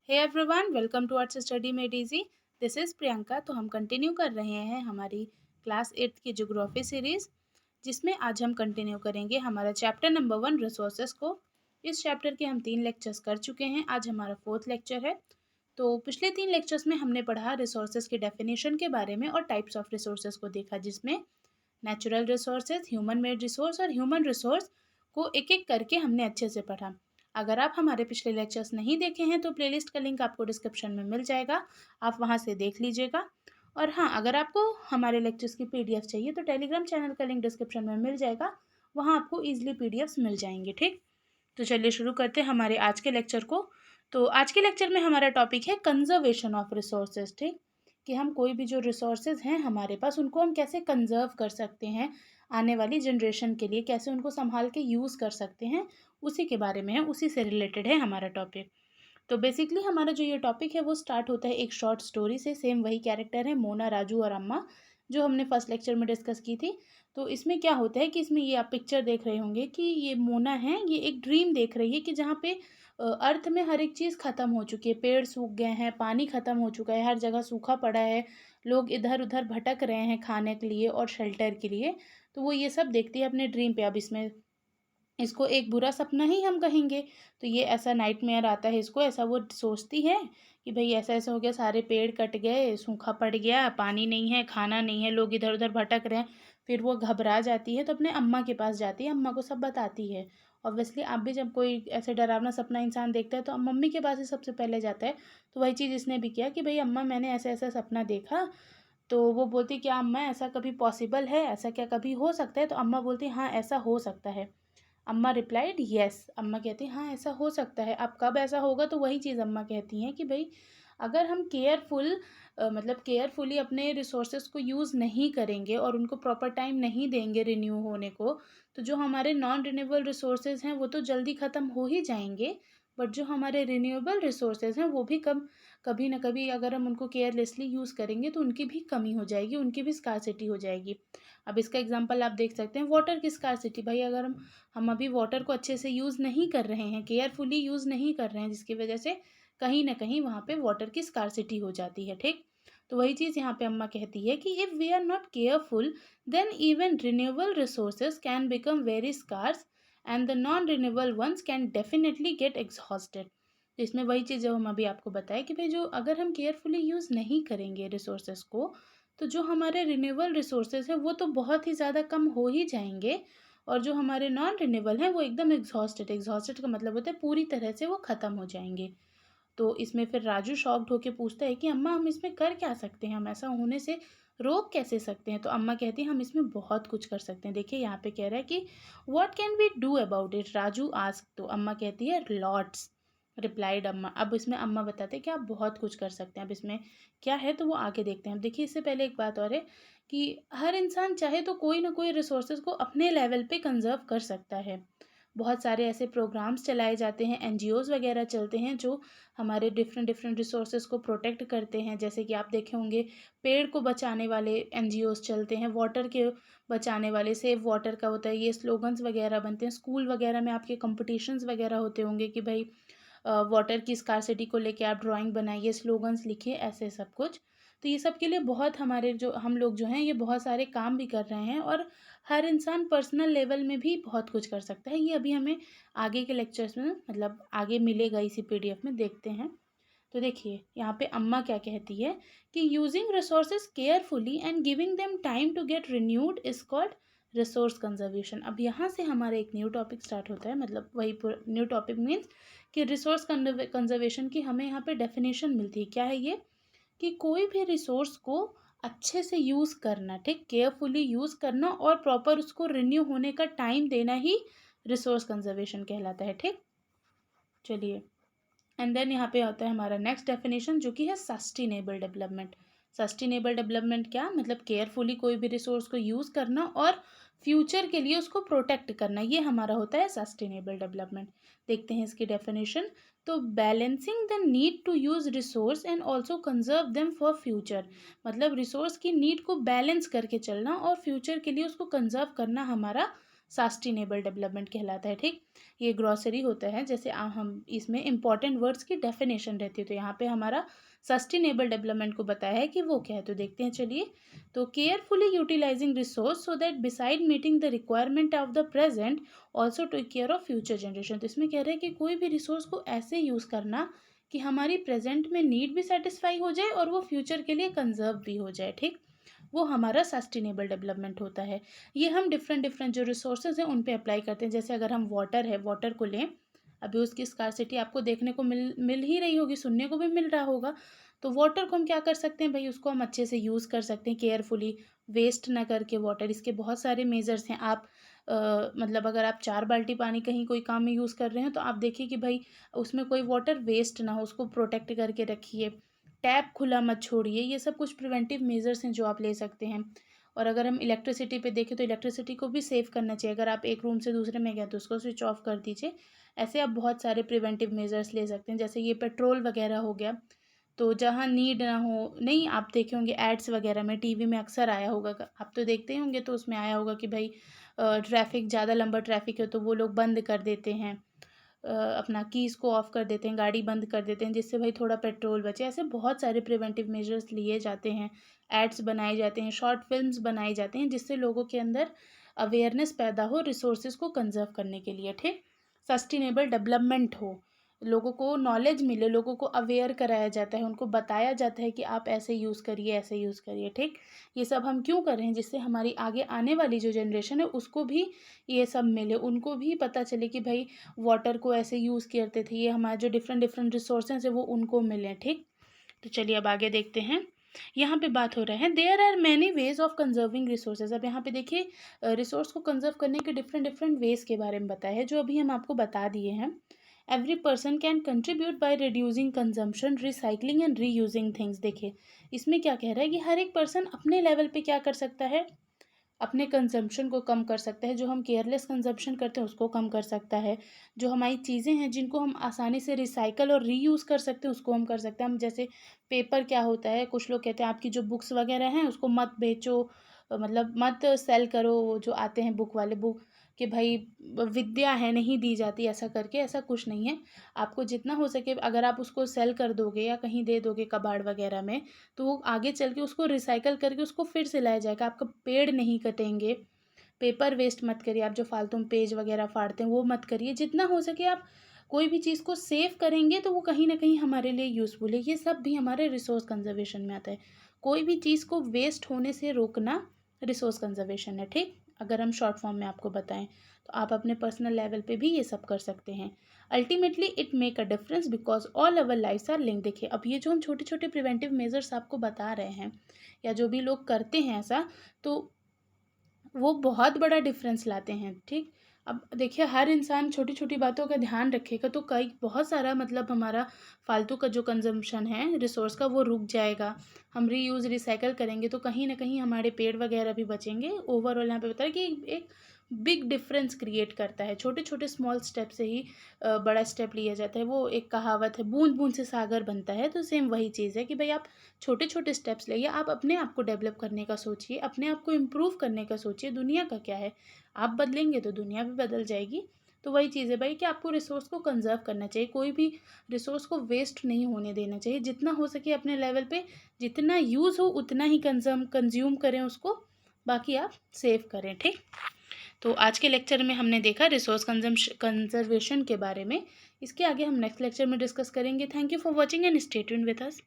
Hey everyone, welcome to arts study made easy. This is Priyanka. तो हम continue कर रहे हैं हमारी क्लास 8th की ज्योग्राफी सीरीज़, जिसमें आज हम कंटिन्यू करेंगे हमारा चैप्टर नंबर 1 रिसोर्सेज को। इस चैप्टर के हम 3 लेक्चर्स कर चुके हैं, आज हमारा 4th लेक्चर है। तो पिछले 3 लेक्चर्स में हमने पढ़ा रिसोर्सेज की डेफिनेशन के बारे में और टाइप्स ऑफ रिसोर्सेज को देखा, जिसमें natural resources, human made resource और ह्यूमन रिसोर्स को एक एक करके हमने अच्छे से पढ़ा। अगर आप हमारे पिछले लेक्चर्स नहीं देखे हैं तो प्लेलिस्ट का लिंक आपको डिस्क्रिप्शन में मिल जाएगा, आप वहां से देख लीजिएगा। और हाँ, अगर आपको हमारे लेक्चर्स की पीडीएफ चाहिए तो टेलीग्राम चैनल का लिंक डिस्क्रिप्शन में मिल जाएगा, वहाँ आपको ईजिली पीडीएफ्स मिल जाएंगे। ठीक, तो चलिए शुरू करते हैं हमारे आज के लेक्चर को। तो आज के लेक्चर में हमारा टॉपिक है कंजर्वेशन ऑफ रिसोर्सेज। ठीक, कि हम कोई भी जो रिसोर्सेज हैं हमारे पास, उनको हम कैसे कंजर्व कर सकते हैं, आने वाली जनरेशन के लिए कैसे उनको संभाल के यूज़ कर सकते हैं, उसी के बारे में है, उसी से रिलेटेड है हमारा टॉपिक। तो बेसिकली हमारा जो ये टॉपिक है वो स्टार्ट होता है एक शॉर्ट स्टोरी से। सेम वही कैरेक्टर है, मोना, राजू और अम्मा, जो हमने फर्स्ट लेक्चर में डिस्कस की थी। तो इसमें क्या होता है कि इसमें ये आप पिक्चर देख रहे होंगे कि ये मोना है, ये एक ड्रीम देख रही है कि जहाँ पे अर्थ में हर एक चीज़ ख़त्म हो चुकी है, पेड़ सूख गए हैं, पानी ख़त्म हो चुका है, हर जगह सूखा पड़ा है, लोग इधर उधर भटक रहे हैं खाने के लिए और शेल्टर के लिए। तो वो ये सब देखती है अपने ड्रीम पे। अब इसमें इसको एक बुरा सपना ही हम कहेंगे, तो ये ऐसा नाइटमेयर आता है इसको, ऐसा वो सोचती है कि भाई ऐसा ऐसा हो गया, सारे पेड़ कट गए, सूखा पड़ गया, पानी नहीं है, खाना नहीं है, लोग इधर उधर भटक रहे हैं। फिर वो घबरा जाती है तो अपने अम्मा के पास जाती है, अम्मा को सब बताती है। ऑब्वियसली आप भी जब कोई ऐसे डरावना सपना इंसान देखता है तो मम्मी के पास ही सबसे पहले जाता है। तो वही चीज़ इसने भी किया कि भाई अम्मा, मैंने ऐसा ऐसा सपना देखा। तो वो बोलती, क्या अम्मा ऐसा कभी पॉसिबल है, ऐसा क्या कभी हो सकता है? तो अम्मा बोलती, हाँ ऐसा हो सकता है। अम्मा रिप्लाइड यस। अम्मा कहती हैं हाँ ऐसा हो सकता है। अब कब ऐसा होगा, तो वही चीज़ अम्मा कहती हैं कि भाई अगर हम मतलब केयरफुली अपने रिसोर्सेज को यूज़ नहीं करेंगे और उनको प्रॉपर टाइम नहीं देंगे रिन्यू होने को, तो जो हमारे नॉन रिन्यूएबल रिसोर्सेज हैं वो तो जल्दी ख़त्म हो ही जाएंगे। बट जो हमारे रिन्यूएबल रिसोर्सेज हैं वो भी कभी ना कभी अगर हम उनको केयरलेसली यूज़ करेंगे तो उनकी भी कमी हो जाएगी, उनकी भी स्कार्सिटी हो जाएगी। अब इसका एग्जांपल आप देख सकते हैं, वाटर की स्कार्सिटी। भाई अगर हम अभी वाटर को अच्छे से यूज़ नहीं कर रहे हैं, केयरफुली यूज़ नहीं कर रहे हैं, जिसकी वजह से कहीं ना कहीं वहाँ पे वाटर की स्कार्सिटी हो जाती है। ठीक, तो वही चीज़ यहाँ पे अम्मा कहती है कि if we are not careful then even renewable resources can become very scarce and the non renewable ones can definitely get exhausted. तो इसमें वही चीज़ जो हम अभी आपको बताएं कि भाई जो अगर हम केयरफुली यूज़ नहीं करेंगे रिसोर्सेज को, तो जो हमारे रिन्यूएबल रिसोर्सेज है वो तो बहुत ही ज़्यादा कम हो ही जाएंगे, और जो हमारे नॉन रिन्यूएबल हैं वो एकदम एग्जॉस्टेड, एग्जॉस्टेड का मतलब होता है पूरी तरह से वो ख़त्म हो जाएंगे। तो इसमें फिर राजू शॉक्ड होके पूछता है कि अम्मा हम इसमें कर क्या सकते हैं, हम ऐसा होने से रोक कैसे सकते हैं? तो अम्मा कहती है हम इसमें बहुत कुछ कर सकते हैं। देखिए यहाँ पे कह रहा है कि what can we do about it, Raju ask. तो अम्मा कहती है लॉट्स, रिप्लाइड अम्मा। अब इसमें अम्मा बताते हैं कि आप बहुत कुछ कर सकते हैं। अब इसमें क्या है तो वो आगे देखते हैं। अब देखिए इससे पहले एक बात और है कि हर इंसान चाहे तो कोई ना कोई रिसोर्सेज को अपने लेवल पे कंजर्व कर सकता है। बहुत सारे ऐसे प्रोग्राम्स चलाए जाते हैं, एनजीओज़ वगैरह चलते हैं जो हमारे डिफरेंट डिफरेंट रिसोर्सेज को प्रोटेक्ट करते हैं। जैसे कि आप देखे होंगे पेड़ को बचाने वाले एनजीओज़ चलते हैं, वाटर के बचाने वाले, सेव वाटर का होता है, ये स्लोगन्स वगैरह बनते हैं। स्कूल वगैरह में आपके कंपटीशंस वगैरह होते होंगे कि भाई वाटर की स्कार्सिटी को लेके आप ड्राइंग बनाइए, स्लोगन्स लिखिए, ऐसे सब कुछ। तो ये सब के लिए बहुत हमारे जो हम लोग जो हैं ये बहुत सारे काम भी कर रहे हैं, और हर इंसान पर्सनल लेवल में भी बहुत कुछ कर सकता है। ये अभी हमें आगे के लेक्चर्स में मतलब आगे मिलेगा, इसी पीडीएफ में देखते हैं। तो देखिए यहाँ पे अम्मा क्या कहती है कि using resources carefully and giving them time to get renewed is called resource conservation. अब यहाँ से हमारा एक न्यू टॉपिक स्टार्ट होता है, मतलब वही न्यू टॉपिक मीन्स कि रिसोर्स कंजर्वेशन की हमें यहाँ पे डेफिनेशन मिलती है। क्या है ये? कि कोई भी रिसोर्स को अच्छे से यूज़ करना, ठीक, केयरफुली यूज़ करना और प्रॉपर उसको रिन्यू होने का टाइम देना ही रिसोर्स कंजर्वेशन कहलाता है। ठीक, चलिए एंड देन यहाँ पे आता है हमारा नेक्स्ट डेफिनेशन, जो कि है सस्टेनेबल डेवलपमेंट। सस्टेनेबल डेवलपमेंट क्या मतलब? केयरफुली कोई भी रिसोर्स को यूज़ करना और फ्यूचर के लिए उसको प्रोटेक्ट करना, ये हमारा होता है सस्टेनेबल डेवलपमेंट। देखते हैं इसकी डेफिनेशन। तो balancing the need to use resource and also conserve them for future, मतलब रिसोर्स की नीड को बैलेंस करके चलना और फ्यूचर के लिए उसको कंजर्व करना हमारा सस्टेनेबल डेवलपमेंट कहलाता है। ठीक, ये ग्रॉसरी होता है, जैसे हम इसमें इंपॉर्टेंट वर्ड्स की डेफिनेशन रहती है, तो यहाँ पे हमारा सस्टेनेबल डेवलपमेंट को बताया है कि वो क्या है। तो देखते हैं चलिए। तो carefully utilising resource so that beside meeting the requirement of the present also take care of future generation. तो इसमें कह रहे हैं कि कोई भी रिसोर्स को ऐसे यूज़ करना कि हमारी प्रेजेंट में नीड भी सेटिस्फाई हो जाए और वो फ्यूचर के लिए कंजर्व भी हो जाए। ठीक, वो हमारा सस्टेनेबल डेवलपमेंट होता है। ये हम डिफरेंट डिफरेंट जो रिसोर्सेज हैं उन पे अप्लाई करते हैं। जैसे अगर हम वाटर है, वाटर को लें, अभी उसकी स्कार्सिटी आपको देखने को मिल ही रही होगी, सुनने को भी मिल रहा होगा। तो वाटर को हम क्या कर सकते हैं भाई, उसको हम अच्छे से यूज़ कर सकते हैं केयरफुली, वेस्ट ना करके वाटर। इसके बहुत सारे मेजर्स हैं। आप मतलब अगर आप 4 बाल्टी पानी कहीं कोई काम में यूज़ कर रहे हैं तो आप देखिए कि भाई उसमें कोई वाटर वेस्ट ना हो, उसको प्रोटेक्ट करके रखिए। टैप खुला मत छोड़िए। ये सब कुछ प्रिवेंटिव मेजर्स हैं जो आप ले सकते हैं। और अगर हम इलेक्ट्रिसिटी पे देखें तो इलेक्ट्रिसिटी को भी सेव करना चाहिए। अगर आप एक रूम से दूसरे में गए तो उसको स्विच ऑफ कर दीजिए। ऐसे आप बहुत सारे प्रिवेंटिव मेजर्स ले सकते हैं। जैसे ये पेट्रोल वगैरह हो गया, तो जहाँ नीड ना हो, नहीं आप देखे होंगे एड्स वगैरह में, टीवी में अक्सर आया होगा, आप तो देखते ही होंगे, तो उसमें आया होगा कि भाई ट्रैफिक ज़्यादा लंबा ट्रैफिक है तो वो लोग बंद कर देते हैं, अपना कीज़ को ऑफ़ कर देते हैं, गाड़ी बंद कर देते हैं, जिससे भाई थोड़ा पेट्रोल बचे। ऐसे बहुत सारे प्रिवेंटिव मेजर्स लिए जाते हैं। एड्स बनाए जाते हैं, शॉर्ट फिल्म्स बनाए जाते हैं, जिससे लोगों के अंदर अवेयरनेस पैदा हो रिसोर्सेज को कंजर्व करने के लिए। ठीक, सस्टेनेबल डेवलपमेंट हो, लोगों को नॉलेज मिले, लोगों को अवेयर कराया जाता है, उनको बताया जाता है कि आप ऐसे यूज़ करिए, ऐसे यूज़ करिए। ठीक, ये सब हम क्यों कर रहे हैं, जिससे हमारी आगे आने वाली जो जनरेशन है उसको भी ये सब मिले, उनको भी पता चले कि भाई वाटर को ऐसे यूज़ करते थे, ये हमारे जो डिफरेंट डिफरेंट रिसोर्सेज है वो उनको मिले। ठीक, तो चलिए अब आगे देखते हैं। यहाँ पे बात हो रहा है there are many ways of conserving resources. अब यहाँ पे देखिए रिसोर्स को कंजर्व करने के डिफरेंट डिफरेंट वेज के बारे में बताया है, जो अभी हम आपको बता दिए हैं। Every person can contribute by reducing consumption, recycling and reusing things. देखिए इसमें क्या कह रहा है कि हर एक पर्सन अपने लेवल पे क्या कर सकता है, अपने कंजम्पशन को कम कर सकता है। जो हम केयरलेस कंजम्पशन करते हैं उसको कम कर सकता है। जो हमारी चीज़ें हैं जिनको हम आसानी से रिसाइकल और रीयूज़ कर सकते हैं उसको हम कर सकते हैं। हम जैसे पेपर क्या होता है, कुछ लोग कहते हैं आपकी जो बुक्स वगैरह हैं उसको मत बेचो, मतलब मत सेल करो, वो जो आते हैं बुक वाले, बुक कि भाई विद्या है नहीं दी जाती, ऐसा करके, ऐसा कुछ नहीं है। आपको जितना हो सके अगर आप उसको सेल कर दोगे या कहीं दे दोगे कबाड़ वगैरह में, तो वो आगे चल के उसको रिसाइकल करके उसको फिर से लाया जाएगा। आपका पेड़ नहीं कटेंगे। पेपर वेस्ट मत करिए, आप जो फालतू में पेज वगैरह फाड़ते हैं वो मत करिए। जितना हो सके आप कोई भी चीज़ को सेव करेंगे तो वो कहीं ना कहीं हमारे लिए यूज़फुल है। ये सब भी हमारे रिसोर्स कंजर्वेशन में आता है। कोई भी चीज़ को वेस्ट होने से रोकना रिसोर्स कंजर्वेशन है। ठीक, अगर हम शॉर्ट फॉर्म में आपको बताएं तो आप अपने पर्सनल लेवल पे भी ये सब कर सकते हैं। Ultimately it make a difference because all our lifes are link. देखिए अब ये जो हम छोटे छोटे प्रिवेंटिव मेजर्स आपको बता रहे हैं या जो भी लोग करते हैं ऐसा, तो वो बहुत बड़ा डिफरेंस लाते हैं। ठीक, अब देखिए हर इंसान छोटी छोटी बातों का ध्यान रखेगा तो कई बहुत सारा मतलब हमारा फालतू का जो कंजम्पशन है रिसोर्स का वो रुक जाएगा। हम रीयूज़ रिसाइकल करेंगे तो कहीं ना कहीं हमारे पेड़ वगैरह भी बचेंगे। ओवरऑल यहाँ पे बता रहे कि एक बिग डिफरेंस क्रिएट करता है। छोटे छोटे स्मॉल स्टेप से ही बड़ा स्टेप लिया जाता है। वो एक कहावत है, बूंद बूंद से सागर बनता है, तो सेम वही चीज़ है कि भाई आप छोटे छोटे स्टेप्स लेइए, आप अपने आप को डेवलप करने का सोचिए, अपने आप को इम्प्रूव करने का सोचिए। दुनिया का क्या है, आप बदलेंगे तो दुनिया भी बदल जाएगी। तो वही चीज़ है भाई कि आपको रिसोर्स को कंजर्व करना चाहिए, कोई भी रिसोर्स को वेस्ट नहीं होने देना चाहिए। जितना हो सके अपने लेवल पे जितना यूज़ हो उतना ही कंज्यूम करें उसको, बाकी आप सेव करें। ठीक, तो आज के लेक्चर में हमने देखा रिसोर्स कंजर्वेशन के बारे में। इसके आगे हम नेक्स्ट लेक्चर में डिस्कस करेंगे। Thank you for watching and stay tuned with us.